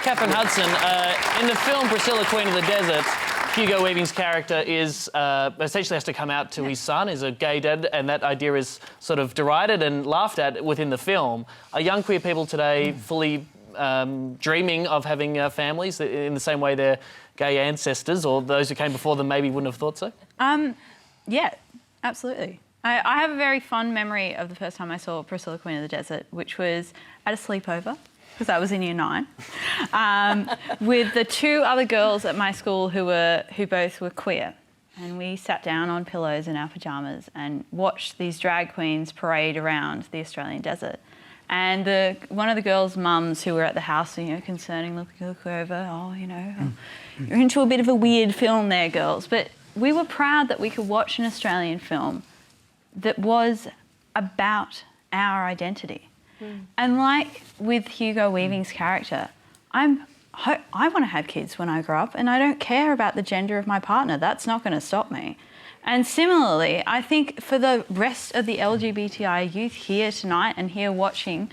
Catherine Hudson, in the film Priscilla Queen of the Desert, Hugo Weaving's character is essentially has to come out to his son, is a gay dad, and that idea is sort of derided and laughed at within the film. Are young queer people today fully dreaming of having families in the same way their gay ancestors or those who came before them maybe wouldn't have thought so? Yeah, absolutely. I have a very fond memory of the first time I saw Priscilla Queen of the Desert, which was at a sleepover, because I was in Year 9, with the 2 other girls at my school who both were queer. and we sat down on pillows in our pyjamas and watched these drag queens parade around the Australian desert. And one of the girls' mums who were at the house, concerning, look over, you're into a bit of a weird film there, girls. But we were proud that we could watch an Australian film that was about our identity. And like with Hugo Weaving's character, I want to have kids when I grow up, and I don't care about the gender of my partner. That's not going to stop me. And similarly, I think for the rest of the LGBTI youth here tonight and here watching,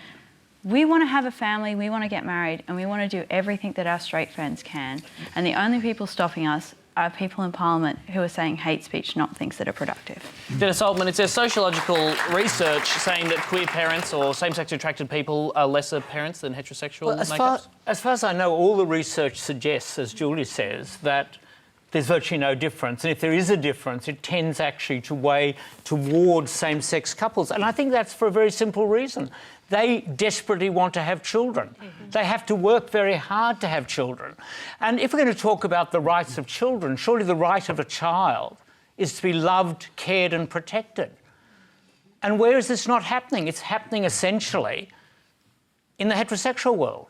we want to have a family, we want to get married, and we want to do everything that our straight friends can. And the only people stopping us are people in Parliament who are saying hate speech, not things that are productive. Dennis Altman, it says sociological research saying that queer parents or same-sex attracted people are lesser parents than heterosexual makeups. As far as I know, all the research suggests, as Julie says, that there's virtually no difference. And if there is a difference, it tends actually to weigh towards same-sex couples. And I think that's for a very simple reason. They desperately want to have children. They have to work very hard to have children. And if we're going to talk about the rights of children, surely the right of a child is to be loved, cared and protected. And where is this not happening? It's happening essentially in the heterosexual world.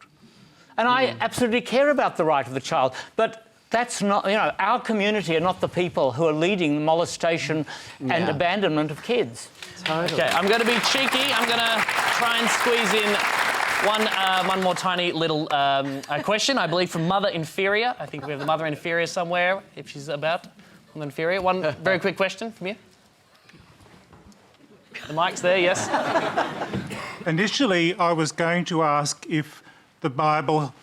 And I absolutely care about the right of the child, but that's not, our community are not the people who are leading the molestation and abandonment of kids. Totally. Okay, I'm going to be cheeky. I'm going to try and squeeze in one more tiny little question, I believe from Mother Inferior. I think we have the Mother Inferior somewhere, if she's about. Mother Inferior. One very quick question from you. The mic's there, yes. Initially, I was going to ask if the Bible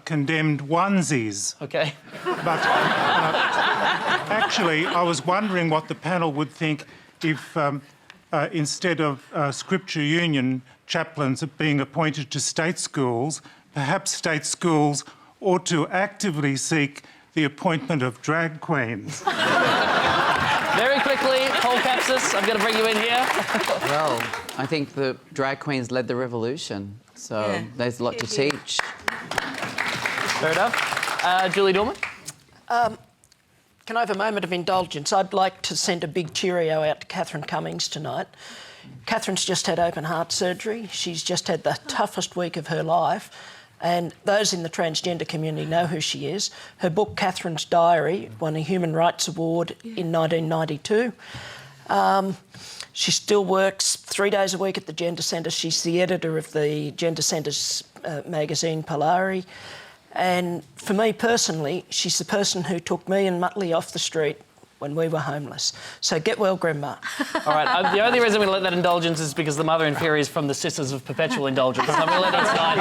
condemned onesies. Okay. But actually, I was wondering what the panel would think if instead of Scripture Union chaplains being appointed to state schools, perhaps state schools ought to actively seek the appointment of drag queens. Very quickly, Paul Capsis, I'm going to bring you in here. Well, I think the drag queens led the revolution, so there's a lot to teach. Fair enough. Julie Doulmen? Can I have a moment of indulgence? I'd like to send a big cheerio out to Catherine Cummings tonight. Catherine's just had open heart surgery. She's just had the toughest week of her life. And those in the transgender community know who she is. Her book, Catherine's Diary, won a Human Rights Award in 1992. She still works 3 days a week at the Gender Centre. She's the editor of the Gender Centre's magazine, Polari. And for me personally, she's the person who took me and Muttley off the street when we were homeless. So get well, Grandma. All right, the only reason we let that indulgence is because the Mother Inferior is from the Sisters of Perpetual Indulgence. So I'm going to let it slide.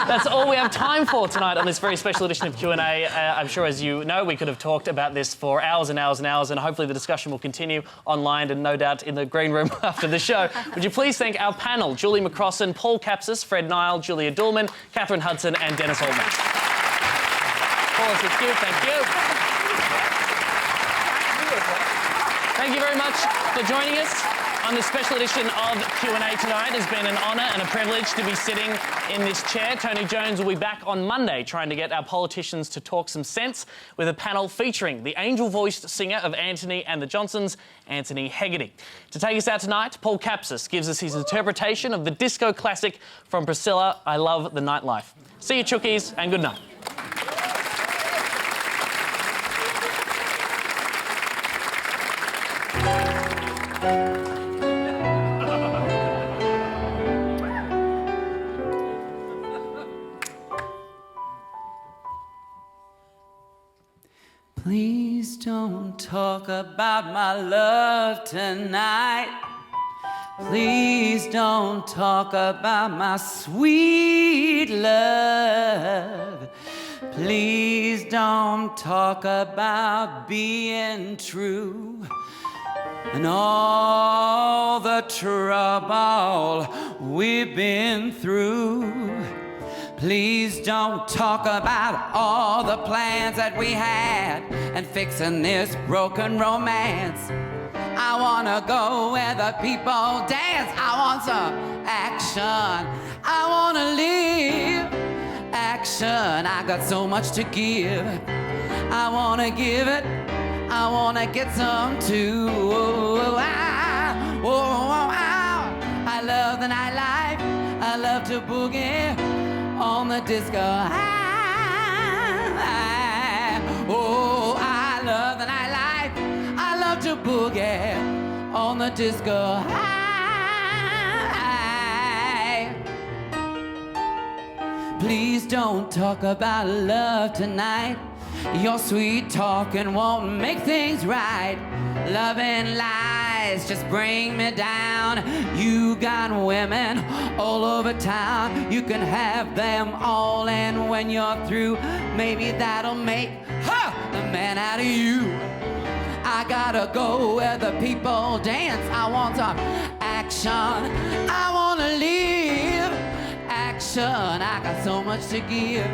That's all we have time for tonight on this very special edition of Q&A. I'm sure, as you know, we could have talked about this for hours and hours and hours, and hopefully the discussion will continue online and no doubt in the green room after the show. Would you please thank our panel, Julie McCrossin, Paul Capsis, Fred Nile, Julia Doulmen, Catherine Hudson and Dennis Altman. Paul, it's you. Thank you. Thank you very much for joining us on this special edition of Q&A tonight. It's been an honour and a privilege to be sitting in this chair. Tony Jones will be back on Monday trying to get our politicians to talk some sense with a panel featuring the angel-voiced singer of Anthony and the Johnsons, Anthony Hegarty. To take us out tonight, Paul Capsis gives us his interpretation of the disco classic from Priscilla, I Love the Nightlife. See you, Chookies, and good night. Please don't talk about my love tonight. Please don't talk about my sweet love. Please don't talk about being true and all the trouble we've been through. Please don't talk about all the plans that we had and fixing this broken romance. I wanna go where the people dance. I want some action. I wanna live action. I got so much to give. I wanna give it I wanna get some too. I love the nightlife. I love to boogie on the disco. Oh, I love the nightlife. I love to boogie on the disco. Please don't talk about love tonight. Your sweet talking won't make things right. Love and lies just bring me down. You got women all over town. You can have them all, and when you're through, maybe that'll make the man out of you. I gotta go where the people dance. I want some action. I wanna live action. I got so much to give.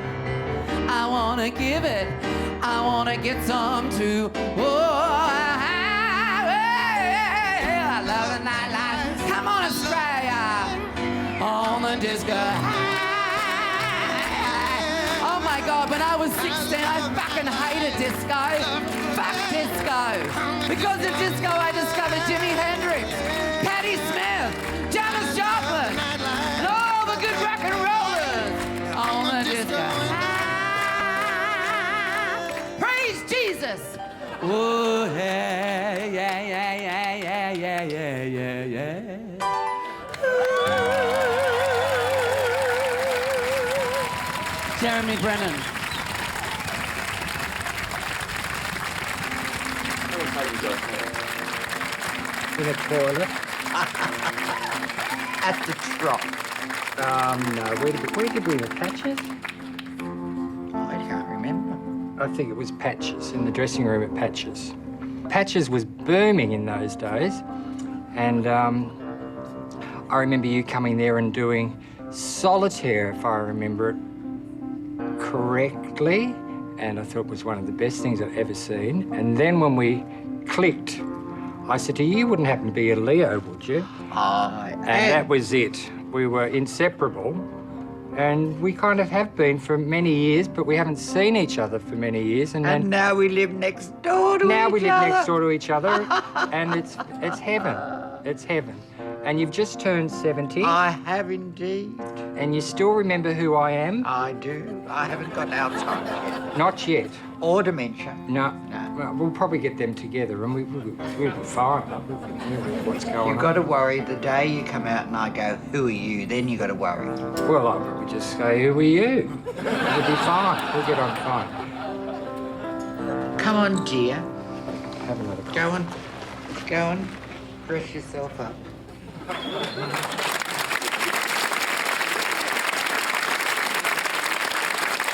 I wanna give it. I wanna get some too. Oh, I love the nightlife. Come on, Australia, on the disco. Oh my God, when I was 16, I fucking hated disco. Fuck disco. Because of disco, I discovered Jimi Hendrix, Patti Smith, Janis Joplin, and all the good rock and rollers on the disco. Praise Jesus. Oh, yeah, yeah, yeah, yeah, yeah, yeah, yeah, yeah, yeah. Jeremy Brennan. In a toilet. At the trough. No, where did we have Patches? I can't remember. I think it was Patches, in the dressing room at Patches. Patches was booming in those days, and I remember you coming there and doing Solitaire, if I remember it correctly, and I thought it was one of the best things I've ever seen. And then when we clicked, I said to you, you wouldn't happen to be a Leo, would you? And that was it. We were inseparable, and we kind of have been for many years, but we haven't seen each other for many years. And now we live next door to each other. Now we live next door to each other, and it's heaven. It's heaven. And you've just turned 70. I have indeed. And you still remember who I am? I do. I haven't got Alzheimer's yet. Not yet. Or dementia. No. Well, we'll probably get them together, and we'll be fine. We'll know what's going on. You've got to worry the day you come out and I go, who are you? Then you've got to worry. Well, I'll probably just say, who are you? We'll be fine. We'll get on fine. Come on, dear. Have another coffee. Go and dress yourself up.